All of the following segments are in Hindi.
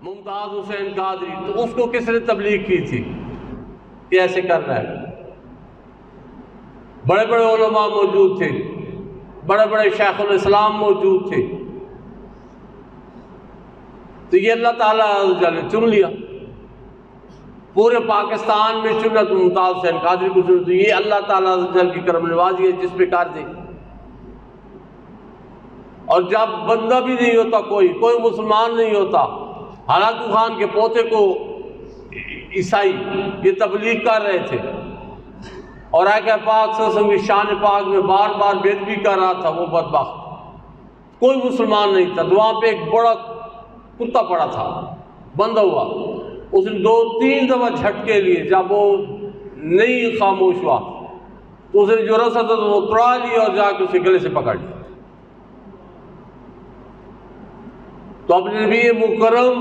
मुमताज हुसैन कादरी, तो उसको किसने तबलीग की थी कि ऐसे करना है? बड़े बड़े उलमा मौजूद थे, बड़े बड़े शेखुल इस्लाम मौजूद थे, तो ये अल्लाह ताला ने चुन लिया। पूरे पाकिस्तान में चुना तो मुमताज हुसैन कादरी को चुन, तो ये अल्लाह ताला की करम नवाजी है जिस पे कर दे। और जब बंदा भी नहीं होता, कोई मुसलमान नहीं होता, हलाकू खान के पोते को ईसाई ये तबलीग कर रहे थे और आका पाक सल्लल्लाहु अलैहि वसल्लम की शान पाक में बार बार बेदबी कर रहा था, वो बदबख्त कोई मुसलमान नहीं था। तो वहाँ पे एक बड़ा कुत्ता पड़ा था, बंधा हुआ, उसने 2-3 दफा झटके लिए। जब वो नहीं खामोश हुआ तो उसने जो रस्सा था तो वो तोड़ा लिया और जाकर उसे गले से पकड़ लिया। तो अपने नबी मुकर्रम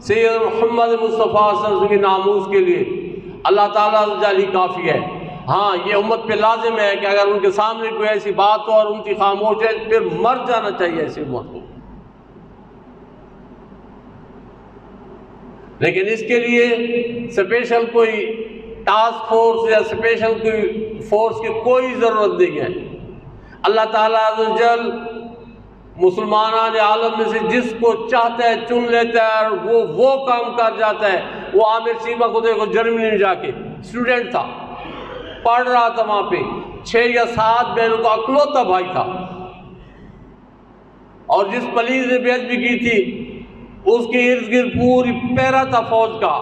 सैयद मोहम्मद मुस्तफ़ा सल्लल्लाहु अलैहि वसल्लम की नामूस के लिए अल्लाह ताला जाली काफ़ी है। हाँ, ये उम्मत पे लाजिम है कि अगर उनके सामने कोई ऐसी बात हो और उनकी खामोश है, फिर मर जाना चाहिए ऐसी उम्मत को। लेकिन इसके लिए स्पेशल कोई टास्क फोर्स या स्पेशल कोई फोर्स की कोई ज़रूरत नहीं है। अल्लाह ताला अज़्ज़ल मुसलमान आलम में से जिसको चाहता है चुन लेता है और वो काम कर जाता है। वो आमिर सीमा को देखो, जर्मनी में जाके स्टूडेंट था, पढ़ रहा था, वहाँ पे 6 या 7 बहनों का अकलौता भाई था, और जिस पलीज ने बेइज्जती की थी उसके इर्द गिर्द पूरी पैरा था फौज का,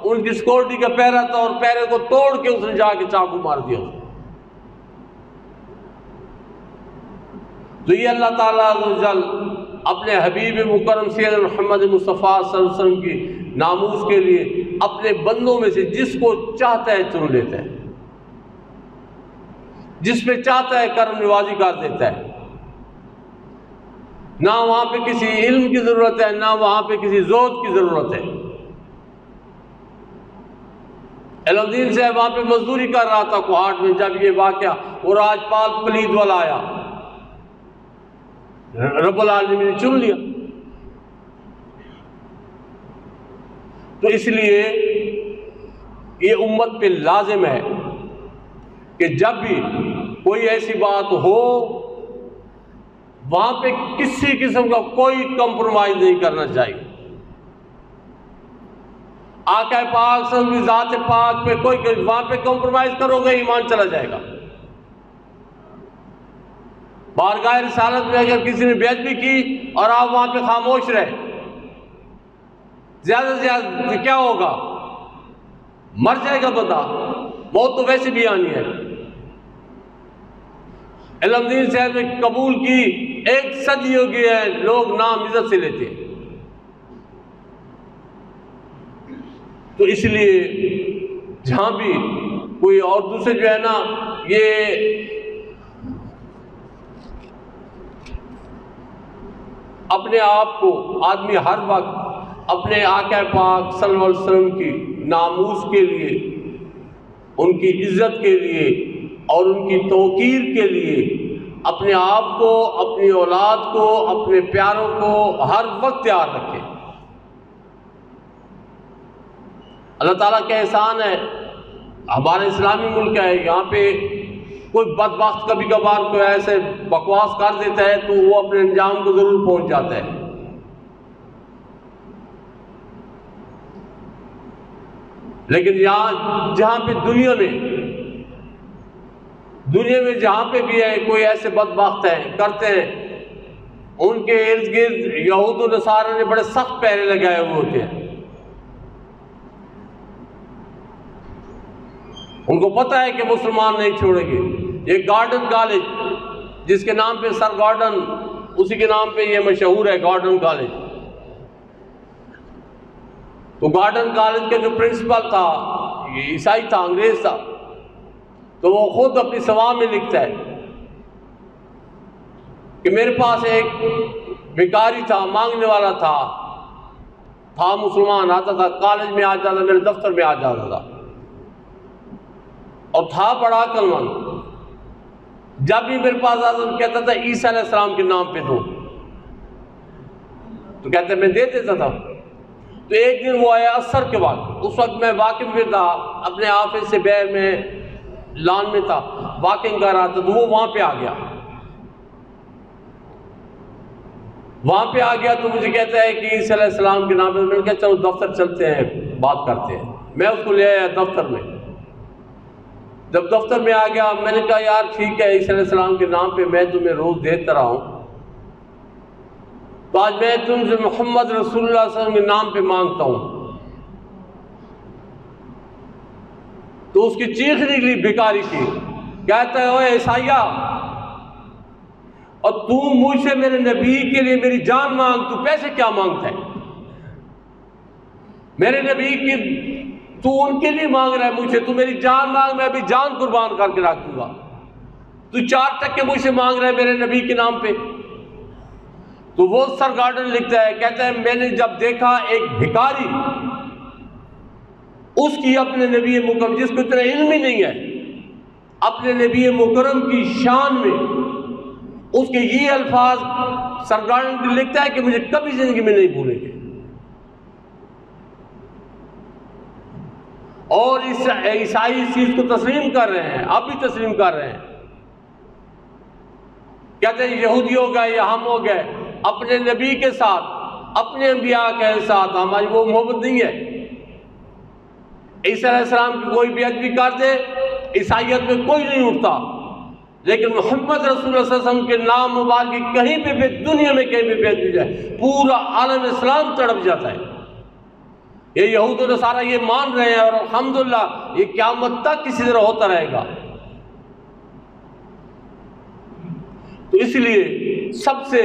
उनकी सिक्योरिटी का पैरा था, और पैरे को तोड़ के उसने जाके चाकू मार दिया। तो ये अल्लाह ताला अज़्ज़ल अपने हबीब मुकर्रम सैयद मोहम्मद मुस्तफ़ा सल्लल्लाहु अलैहि वसल्लम की नामूस के लिए अपने बंदों में से जिसको चाहता है चुन लेता है, जिस पे चाहता है करम नवाजी कर देता है। ना वहां पे किसी इल्म की जरूरत है, ना वहां पे किसी जोत की जरूरत है। अलौद्दीन साहब वहां पे मजदूरी कर रहा था कोहाट में, जब ये वाकया वो राजपाल पलीद वाला आया, रब्बुल आलमीन ने चुन लिया। तो इसलिए ये उम्मत पे लाजिम है कि जब भी कोई ऐसी बात हो, वहां पे किसी किस्म का कोई कंप्रोमाइज नहीं करना चाहिए। आका पाक की ज़ात पाक पे कोई वहां पे कंप्रोमाइज करोगे ईमान चला जाएगा। बारगाह रिसालत में अगर किसी ने बेइज्जती की और आप वहां पे खामोश रहे, ज्यादा से ज्यादा क्या होगा? मर जाएगा बंदा, मौत तो वैसे भी आनी है। अलौद्दीन साहब ने कबूल की, 1 सदी हो गई है, लोग नाम इज्जत से लेते हैं। तो इसलिए जहां भी कोई और दूसरे जो है ना, ये अपने आप को आदमी हर वक्त अपने आका पाक सल्लल्लाहु अलैहि वसल्लम की नामूस के लिए, उनकी इज्जत के लिए और उनकी तौकीर के लिए अपने आप को, अपनी औलाद को, अपने प्यारों को हर वक्त तैयार रखे। अल्लाह ताला का एहसान है, हमारा इस्लामी मुल्क है, यहाँ पे कोई बदबख्त कभी कभार कोई ऐसे बकवास कर देता है तो वो अपने अंजाम को जरूर पहुंच जाता है। लेकिन यहाँ जहां पे दुनिया में जहां पे भी है कोई ऐसे बदबख्त है करते हैं, उनके इर्द गिर्द यहूद और नसारा ने बड़े सख्त पहरे लगाए हुए होते हैं। उनको पता है कि मुसलमान नहीं छोड़ेंगे। ये गार्डन कॉलेज, जिसके नाम पे सर गार्डन, उसी के नाम पे ये मशहूर है गार्डन कॉलेज। तो गार्डन कॉलेज का जो प्रिंसिपल था ये ईसाई था, अंग्रेज था। तो वो खुद अपनी सवा में लिखता है कि मेरे पास एक भिखारी था, मांगने वाला था मुसलमान, आता था कॉलेज में आ जाता, मेरे दफ्तर में आ जाता था और था बड़ा अक्लमंद। जब भी मेरे पास आता तो कहता था ईसा अलैहिस्सलाम के नाम पे दो, तो कहते मैं दे देता था। तो एक दिन वो आया असर के वक्त, उस वक्त मैं वाकिंग में था, अपने ऑफिस से बैर में लॉन में था, वाकिंग कर रहा था, तो वो वहाँ पे आ गया। वहाँ पे आ गया तो मुझे कहता है कि ईसा अलैहिस्सलाम के नाम पे। मैंने कहा चलो दफ्तर चलते हैं, बात करते हैं। मैं उसको ले आया दफ्तर में। जब दफ्तर में आ गया, मैंने कहा यार ठीक है, ईसा अलैहिस्सलाम के नाम पे मैं तुम्हें रोज़ देता रहा हूँ, तो आज मैं तुमसे मोहम्मद रसूलुल्लाह सल्लल्लाहु अलैहि वसल्लम के नाम पे मांगता हूँ। तो उसकी चीख निकली भिखारी की, कहता है ओए ईसाइया, और तू मुझसे मेरे नबी के लिए मेरी जान मांग, तू पैसे क्या मांगता है? मेरे नबी की तू उनके लिए मांग रहा है मुझसे, तू मेरी जान मांग, मैं अभी जान कुर्बान करके रख दूंगा। तू 4% मुझसे मांग रहा है मेरे नबी के नाम पे। तो वो सर गार्डन लिखता है, कहता है मैंने जब देखा एक भिखारी, उसकी अपने नबी मुकर्रम, जिसको इतना इल्म ही नहीं है, अपने नबी मुकर्रम की शान में उसके ये अल्फाज सर गार्डन लिखता है कि मुझे कभी जिंदगी में नहीं भूलेंगे। और इस ईसाई इस चीज को तस्लीम कर रहे हैं, अब भी तस्लीम कर रहे हैं। कहते हैं यहूदी हो गए या हम हो गए, अपने नबी के साथ, अपने अंबिया के साथ हमारी वो मोहब्बत नहीं है। ईसा अलैहिस्सलाम की कोई बेअदबी कर दे, ईसाइयत में कोई नहीं उठता, लेकिन मोहम्मद रसूलुल्लाह सल्लल्लाहु अलैहि वसल्लम के नाम मुबारक कहीं भी दुनिया में कहीं भी बेअदबी जाए, पूरा आलम इस्लाम तड़प जाता है। ये यहूद और नसारा ये मान रहे हैं, और अल्हम्दुलिल्लाह ये क़यामत तक किसी तरह होता रहेगा। तो इसलिए सबसे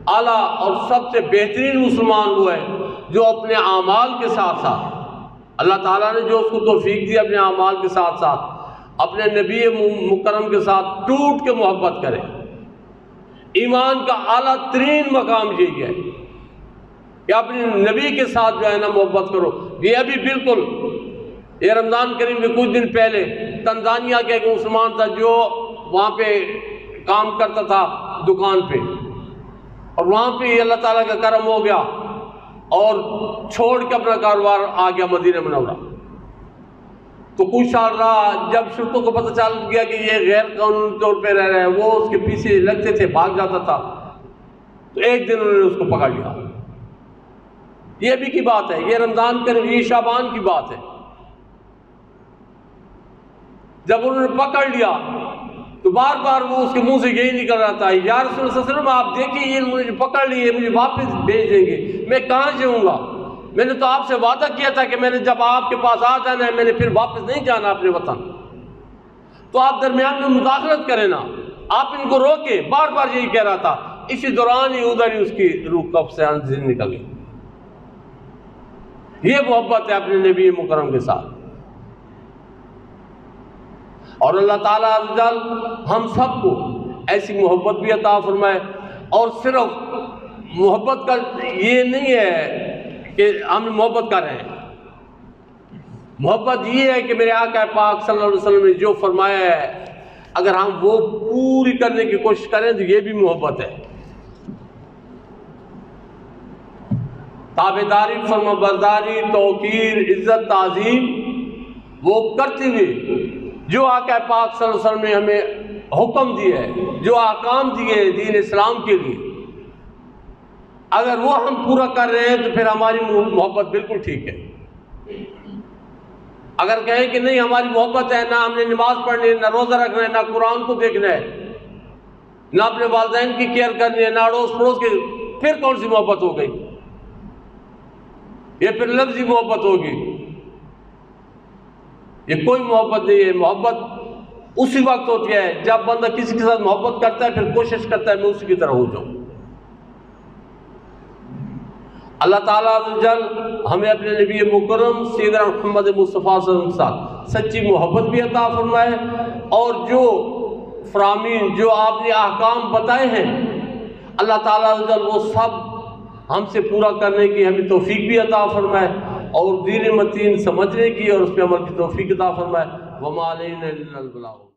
आला और सबसे बेहतरीन मुसलमान वो है जो अपने आमाल के साथ साथ, अल्लाह ताला ने जो उसको तौफीक दी, अपने आमाल के साथ साथ अपने नबी मुकर्रम के साथ टूट के मोहब्बत करे। ईमान का आला तरीन मकाम यही है कि अपने नबी के साथ जो है ना मोहब्बत करो। ये अभी बिल्कुल, ये रमज़ान करीम के कुछ दिन पहले तंजानिया का एक मुसलमान था जो वहाँ पे काम करता था दुकान पे, और वहाँ पे अल्लाह ताला का करम हो गया और छोड़ के अपना कारोबार आ गया मदीना मुनव्वरा। तो कुछ साल रहा, जब शुरतों को पता चल गया कि ये गैर कानूनी तौर पे रह रहे हैं, वो उसके पीछे लगते थे, भाग जाता था। तो एक दिन उन्होंने उसको पकड़ लिया। ये भी की बात है, ये रमज़ान करीम, ये शाबान की बात है। जब उन्होंने पकड़ लिया तो बार बार वो उसके मुंह से यही निकल रहा था, या रसूल सल्लल्लाहु अलैहि वसल्लम आप देखिए ये मुझे पकड़ लिए, मुझे वापस भेज देंगे, मैं कहाँ जाऊँगा? मैंने तो आपसे वादा किया था कि मैंने जब आपके पास आ जाना है, मैंने फिर वापस नहीं जाना अपने वतन। तो आप दरमियान में मुदाखलत करें ना, आप इनको रोके। बार बार यही कह रहा था। इसी दौरान ही उधर ही उसकी रूह कब से निकल गई। ये मोहब्बत है अपने नबी मुकर्रम के साथ। और अल्लाह ताला अज़्ज़ल हम सबको ऐसी मोहब्बत भी अता फरमाए। और सिर्फ मोहब्बत का ये नहीं है कि हम मोहब्बत कर रहे हैं, मोहब्बत ये है कि मेरे आका पाक सल्लल्लाहु अलैहि वसल्लम ने जो फरमाया है, अगर हम वो पूरी करने की कोशिश करें तो ये भी मोहब्बत है। ताबेदारी, फरमाबरदारी, तौकीर, इज्जत, ताज़ीम वो करते हुए जो आका पाक सल्लल्लाहु अलैहि वसल्लम ने हमें हुक्म दिया है, जो अहकाम दिए हैं दीन इस्लाम के लिए, अगर वो हम पूरा कर रहे हैं तो फिर हमारी मोहब्बत बिल्कुल ठीक है। अगर कहें कि नहीं हमारी मोहब्बत है, ना हमने नमाज पढ़नी है, ना रोज़ा रखना है, ना कुरान को देखना है, ना अपने वालिदैन की केयर करनी है, ना अड़ोस पड़ोस की, फिर कौन सी मोहब्बत हो गई? ये फिर लफ्ज़ी मोहब्बत होगी। ये कोई मोहब्बत नहीं है। मोहब्बत उसी वक्त होती है जब बंदा किसी के साथ मोहब्बत करता है, फिर कोशिश करता है मैं उसी की तरह हो जाऊं। अल्लाह ताला अज़्ज़ल हमें अपने नबी मुकर्रम सैयदना मुहम्मद मुस्तफ़ा सल्लल्लाहु अलैहि वसल्लम के साथ सच्ची मोहब्बत भी अता फरमाए, और जो फरामीन जो आपने अहकाम बताए हैं अल्लाह ताला अज़्ज़ल वो सब हमसे पूरा करने की हमें तौफीक भी अता फरमाए, और दीन मतीन समझने की और उस पर अमल की तौफीक अता फरमाए। वमा अलैना इल्लल बलाग।